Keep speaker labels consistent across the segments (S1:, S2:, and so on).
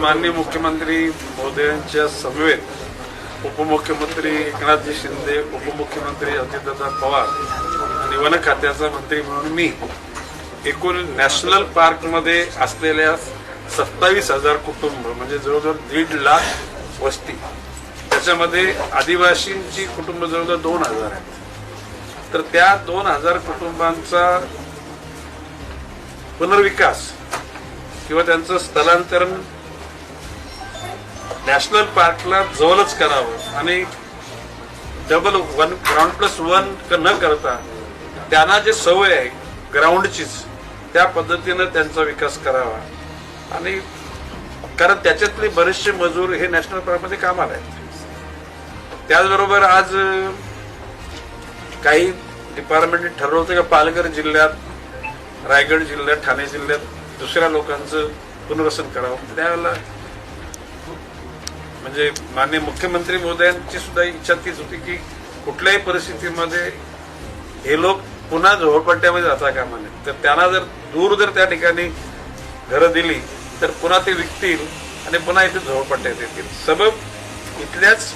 S1: माननीय मुख्यमंत्री महोदयांच्या समवेत उपमुख्यमंत्री एकनाथजी शिंदे, उपमुख्यमंत्री अजितदादा पवार आणि वन खात्याचा मंत्री म्हणून मी एकूण नॅशनल पार्कमध्ये असलेल्या 27,000 कुटुंब म्हणजे जवळजवळ 1.5 लाख वस्ती, त्याच्यामध्ये आदिवासींची कुटुंब जवळजवळ 2,000 आहेत. तर त्या 2,000 कुटुंबांचा पुनर्विकास किंवा त्यांचं स्थलांतरण नॅशनल पार्कला जवळच करावं आणि डबल ग्राउंड+1 न करता त्यांना जे सवय आहे ग्राउंडचीच त्या पद्धतीनं त्यांचा विकास करावा. आणि कारण त्याच्यातले बरेचसे मजूर हे नॅशनल पार्कमध्ये कामाला आहेत. त्याचबरोबर आज काही डिपार्टमेंटने ठरवलं होतं की पालघर जिल्ह्यात, रायगड जिल्ह्यात, ठाणे जिल्ह्यात दुसऱ्या लोकांचं पुनर्वसन करावं. त्यावेळेला म्हणजे माननीय मुख्यमंत्री महोदयांची सुद्धा इच्छा तीच होती की कुठल्याही परिस्थितीमध्ये हे लोक पुन्हा झोपडपट्ट्यामध्ये जाता कामा नये. तर त्यांना जर त्या ठिकाणी घरं दिली तर पुन्हा ते विकतील आणि पुन्हा इथे झोपडपट्ट्यात येतील. सबब इथल्याच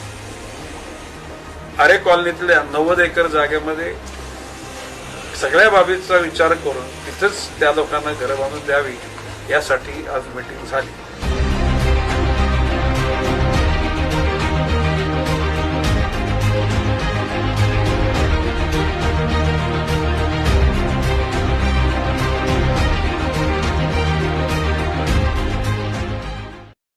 S1: आरे कॉलनीतल्या 90 एकर जागेमध्ये सगळ्या बाबींचा विचार करून तिथंच त्या लोकांना घरं बांधून द्यावी यासाठी आज मीटिंग झाली.